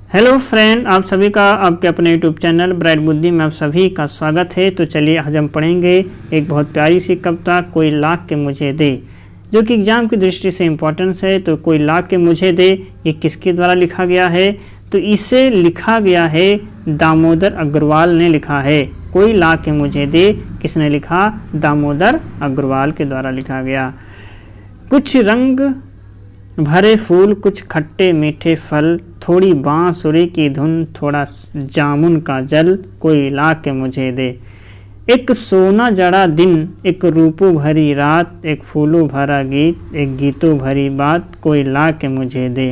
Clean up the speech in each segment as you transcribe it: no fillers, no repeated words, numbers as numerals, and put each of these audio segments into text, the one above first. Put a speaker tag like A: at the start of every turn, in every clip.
A: Hello friend, आप सभी का आपके अपने यूट्यूब चैनल ब्राइट बुद्धि में आप सभी का स्वागत है। तो चलिए आज हम पढ़ेंगे एक बहुत प्यारी सी कविता कोई लाख के मुझे दे, जो कि एग्जाम की दृष्टि से इम्पोर्टेंस है। तो कोई लाख के मुझे दे ये किसके द्वारा लिखा गया है? तो इसे लिखा गया है दामोदर अग्रवाल ने लिखा है। कोई लाख के मुझे दे किसने लिखा? दामोदर अग्रवाल के द्वारा लिखा गया। कुछ रंग भरे फूल, कुछ खट्टे मीठे फल, थोड़ी बांसुरी की धुन, थोड़ा जामुन का जल, कोई ला के मुझे दे। एक सोना जड़ा दिन, एक रूपों भरी रात, एक फूलों भरा गीत, एक गीतों भरी बात, कोई ला के मुझे दे।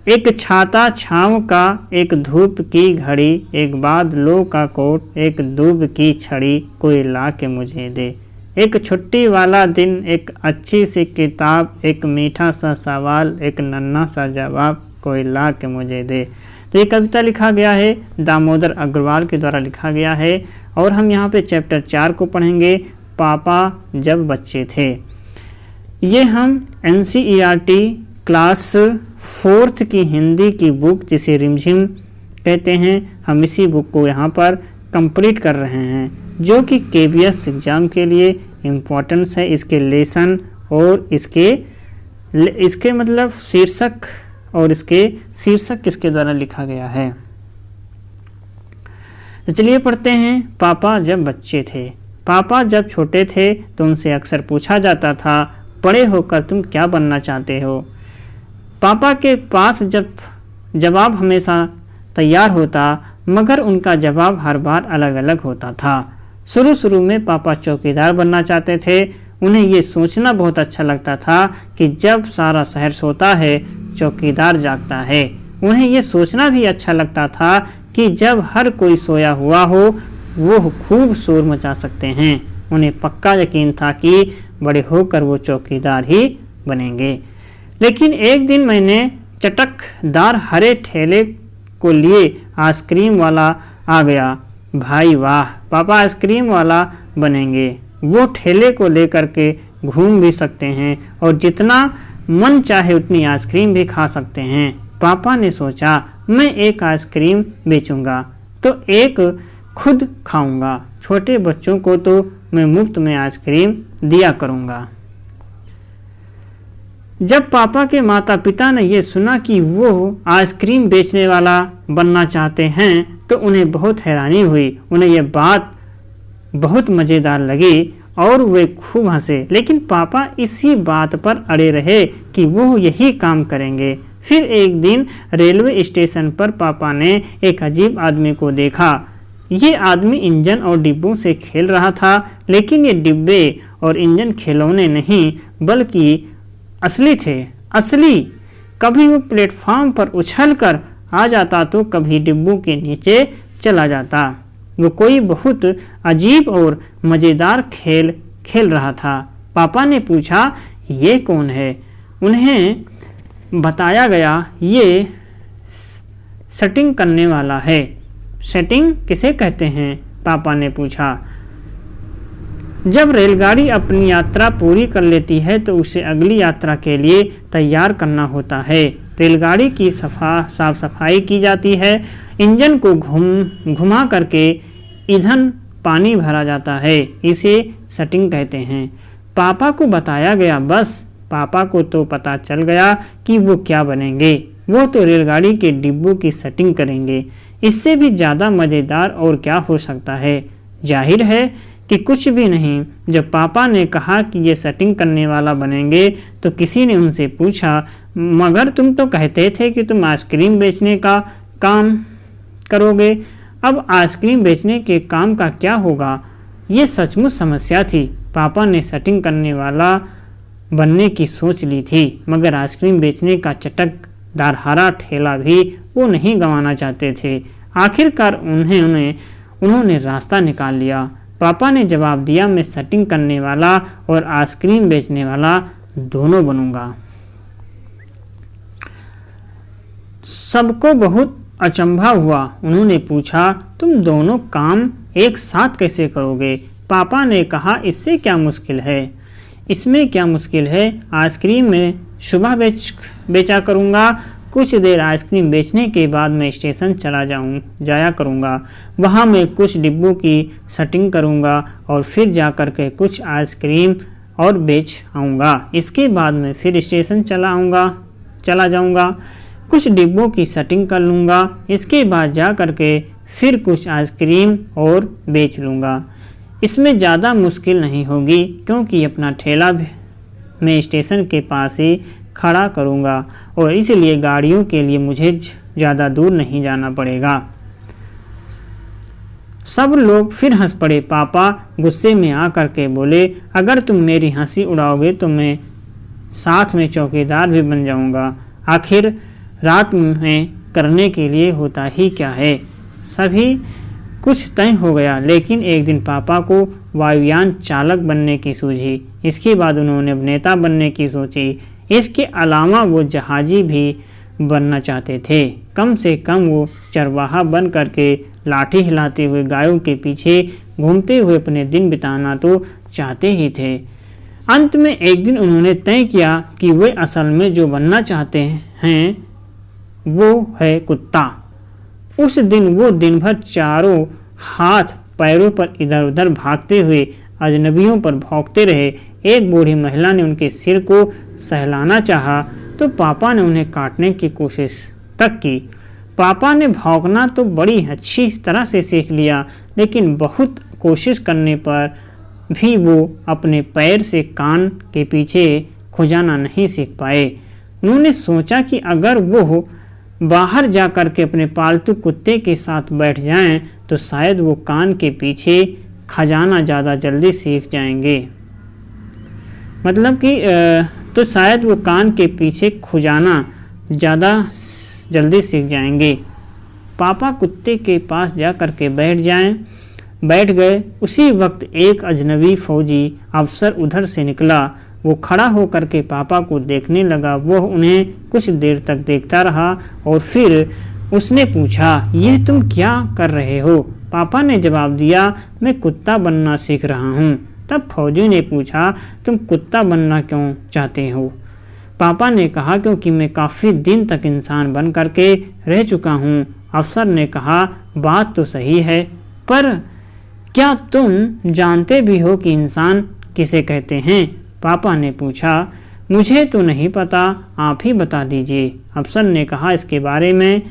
A: एक छाता छाँव का, एक धूप की घड़ी, एक बादलों का कोट, एक दूब की छड़ी, कोई ला के मुझे दे। एक छुट्टी वाला दिन, एक अच्छी सी किताब, एक मीठा सा सवाल, एक नन्हा सा जवाब, कोई ला के मुझे दे। तो ये कविता लिखा गया है दामोदर अग्रवाल के द्वारा लिखा गया है। और हम यहाँ पे चैप्टर 4 को पढ़ेंगे, पापा जब बच्चे थे। ये हम NCERT क्लास 4th की हिंदी की बुक, जिसे रिमझिम कहते हैं, हम इसी बुक को यहाँ पर कंप्लीट कर रहे हैं, जो कि KBS एग्ज़ाम के लिए इम्पोर्टेंस है। इसके लेसन और इसके मतलब शीर्षक, और इसके शीर्षक किसके द्वारा लिखा गया है। तो चलिए पढ़ते हैं। पापा जब बच्चे थे। पापा जब छोटे थे तो उनसे अक्सर पूछा जाता था, बड़े होकर तुम क्या बनना चाहते हो? पापा के पास जब जवाब हमेशा तैयार होता, मगर उनका जवाब हर बार अलग अलग होता था। शुरू में पापा चौकीदार बनना चाहते थे। उन्हें ये सोचना बहुत अच्छा लगता था कि जब सारा शहर सोता है, चौकीदार जागता है। उन्हें ये सोचना भी अच्छा लगता था कि जब हर कोई सोया हुआ हो, वो खूब शोर मचा सकते हैं। उन्हें पक्का यकीन था कि बड़े होकर वो चौकीदार ही बनेंगे। लेकिन एक दिन मैंने चटकदार हरे ठेले को लिए आइसक्रीम वाला आ गया। भाई वाह, पापा आइसक्रीम वाला बनेंगे। वो ठेले को लेकर के घूम भी सकते हैं और जितना मन चाहे उतनी आइसक्रीम भी खा सकते हैं। पापा ने सोचा, मैं एक आइसक्रीम बेचूंगा तो एक खुद खाऊंगा। छोटे बच्चों को तो मैं मुफ्त में आइसक्रीम दिया करूंगा। जब पापा के माता पिता ने यह सुना कि वो आइसक्रीम बेचने वाला बनना चाहते हैं, तो उन्हें बहुत हैरानी हुई। उन्हें यह बात बहुत मज़ेदार लगी और वे खूब हंसे। लेकिन पापा इसी बात पर अड़े रहे कि वो यही काम करेंगे। फिर एक दिन रेलवे स्टेशन पर पापा ने एक अजीब आदमी को देखा। ये आदमी इंजन और डिब्बों से खेल रहा था, लेकिन ये डिब्बे और इंजन खिलौने नहीं बल्कि असली थे। असली। कभी वो प्लेटफॉर्म पर उछलकर आ जाता तो कभी डिब्बों के नीचे चला जाता। वो कोई बहुत अजीब और मज़ेदार खेल खेल रहा था। पापा ने पूछा, ये कौन है? उन्हें बताया गया, ये सेटिंग करने वाला है। सेटिंग किसे कहते हैं? पापा ने पूछा। जब रेलगाड़ी अपनी यात्रा पूरी कर लेती है तो उसे अगली यात्रा के लिए तैयार करना होता है। रेलगाड़ी की साफ सफाई की जाती है। इंजन को घुमा करके ईंधन पानी भरा जाता है। इसे सेटिंग कहते हैं। पापा को बताया गया। बस पापा को तो पता चल गया कि वो क्या बनेंगे। वो तो रेलगाड़ी के डिब्बों की सेटिंग करेंगे। इससे भी ज़्यादा मज़ेदार और क्या हो सकता है? जाहिर है कि कुछ भी नहीं। जब पापा ने कहा कि ये सेटिंग करने वाला बनेंगे, तो किसी ने उनसे पूछा, मगर तुम तो कहते थे कि तुम आइसक्रीम बेचने का काम करोगे। अब आइसक्रीम बेचने के काम का क्या होगा? ये सचमुच समस्या थी। पापा ने सेटिंग करने वाला बनने की सोच ली थी, मगर आइसक्रीम बेचने का चटकदार हरा ठेला भी वो नहीं गंवाना चाहते थे। आखिरकार उन्होंने रास्ता निकाल लिया। पापा ने जवाब दिया, मैं सेटिंग करने वाला और आइसक्रीम बेचने वाला दोनों बनूंगा। सबको बहुत अचंभा हुआ। उन्होंने पूछा, तुम दोनों काम एक साथ कैसे करोगे? पापा ने कहा, इससे क्या मुश्किल है? इसमें क्या मुश्किल है? आइसक्रीम में सुबह बेचा करूँगा कुछ देर आइसक्रीम बेचने के बाद मैं स्टेशन जाया करूँगा। वहाँ मैं कुछ डिब्बों की सेटिंग करूँगा और फिर जा कर के कुछ आइसक्रीम और बेच आऊँगा। इसके बाद मैं फिर स्टेशन चला जाऊँगा, कुछ डिब्बों की सेटिंग कर लूँगा। इसके बाद जा कर के फिर कुछ आइसक्रीम और बेच लूँगा। इसमें ज़्यादा मुश्किल नहीं होगी क्योंकि अपना ठेला मैं स्टेशन के पास ही खड़ा करूँगा और इसलिए गाड़ियों के लिए मुझे ज़्यादा दूर नहीं जाना पड़ेगा। सब लोग फिर हंस पड़े। पापा गुस्से में आकर के बोले, अगर तुम मेरी हंसी उड़ाओगे तो मैं साथ में चौकीदार भी बन जाऊँगा। आखिर रात में करने के लिए होता ही क्या है। सभी कुछ तय हो गया, लेकिन एक दिन पापा को वायुयान चालक बनने की सूझी। इसके बाद उन्होंने अभिनेता बनने की सोची। इसके अलावा वो जहाजी भी बनना चाहते थे। कम से कम वो चरवाहा बन करके लाठी हिलाते हुए गायों के पीछे घूमते हुए अपने दिन बिताना तो चाहते ही थे। अंत में एक दिन उन्होंने तय किया कि वे असल में जो बनना चाहते हैं वो है कुत्ता। उस दिन वो दिन भर चारों हाथ पैरों पर इधर उधर भागते हुए अजनबियों पर भौंकते रहे। एक बूढ़ी महिला ने उनके सिर को सहलाना चाहा तो पापा ने उन्हें काटने की कोशिश तक की। पापा ने भौंकना तो बड़ी अच्छी तरह से सीख लिया, लेकिन बहुत कोशिश करने पर भी वो अपने पैर से कान के पीछे खुजाना नहीं सीख पाए। उन्होंने सोचा कि अगर वो बाहर जा कर के अपने पालतू कुत्ते के साथ बैठ जाएं तो शायद वो कान के पीछे खजाना ज़्यादा जल्दी सीख जाएंगे। मतलब कि तो शायद वो कान के पीछे खुजाना ज़्यादा जल्दी सीख जाएंगे। पापा कुत्ते के पास जा कर के बैठ गए। उसी वक्त एक अजनबी फौजी अफसर उधर से निकला। वो खड़ा होकर के पापा को देखने लगा। वो उन्हें कुछ देर तक देखता रहा और फिर उसने पूछा, ये तुम क्या कर रहे हो? पापा ने जवाब दिया, मैं कुत्ता बनना सीख रहा हूँ। तब फौजी ने पूछा, तुम कुत्ता बनना क्यों चाहते हो? पापा ने कहा, क्योंकि मैं काफ़ी दिन तक इंसान बन करके रह चुका हूँ। अफसर ने कहा, बात तो सही है, पर क्या तुम जानते भी हो कि इंसान किसे कहते हैं? पापा ने पूछा, मुझे तो नहीं पता, आप ही बता दीजिए। अफसर ने कहा, इसके बारे में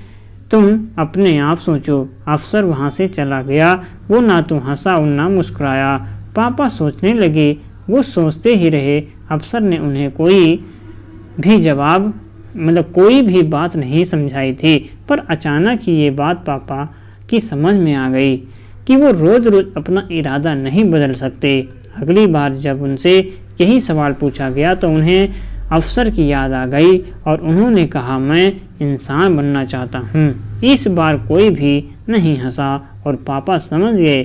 A: तुम अपने आप सोचो। अफसर वहाँ से चला गया। वो ना तो हंसा और ना मुस्कुराया। पापा सोचने लगे। वो सोचते ही रहे। अफसर ने उन्हें कोई भी बात नहीं समझाई थी, पर अचानक ही ये बात पापा की समझ में आ गई कि वो रोज़ रोज़ अपना इरादा नहीं बदल सकते। अगली बार जब उनसे यही सवाल पूछा गया तो उन्हें अफसर की याद आ गई और उन्होंने कहा, मैं इंसान बनना चाहता हूँ। इस बार कोई भी नहीं हंसा और पापा समझ गए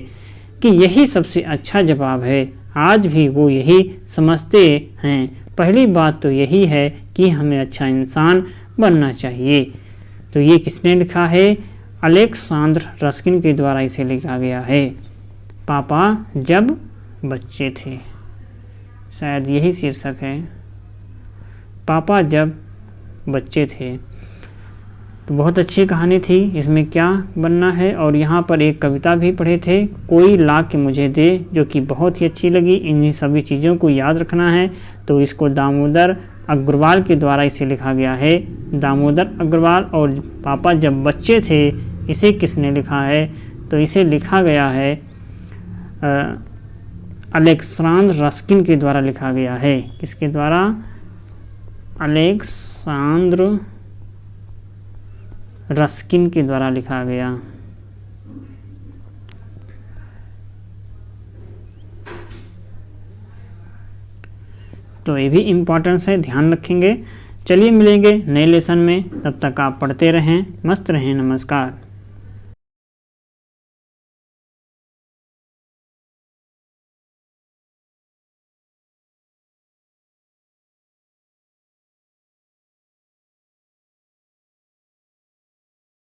A: कि यही सबसे अच्छा जवाब है। आज भी वो यही समझते हैं। पहली बात तो यही है कि हमें अच्छा इंसान बनना चाहिए। तो ये किसने लिखा है? अलेक्सांद्र रस्किन के द्वारा इसे लिखा गया है। पापा जब बच्चे थे, शायद यही शीर्षक है। पापा जब बच्चे थे। तो बहुत अच्छी कहानी थी। इसमें क्या बनना है, और यहाँ पर एक कविता भी पढ़े थे, कोई ला के मुझे दे, जो कि बहुत ही अच्छी लगी। इन्हीं सभी चीज़ों को याद रखना है। तो इसको दामोदर अग्रवाल के द्वारा इसे लिखा गया है। दामोदर अग्रवाल। और पापा जब बच्चे थे, इसे किसने लिखा है? तो इसे लिखा गया है अलेक्सांद्र रस्किन के द्वारा लिखा गया है। किसके द्वारा? अलेक्सांद्र रस्किन के द्वारा लिखा गया। तो ये भी इम्पोर्टेंस है, ध्यान रखेंगे। चलिए मिलेंगे नए लेसन में, तब तक आप पढ़ते रहें, मस्त रहें। नमस्कार।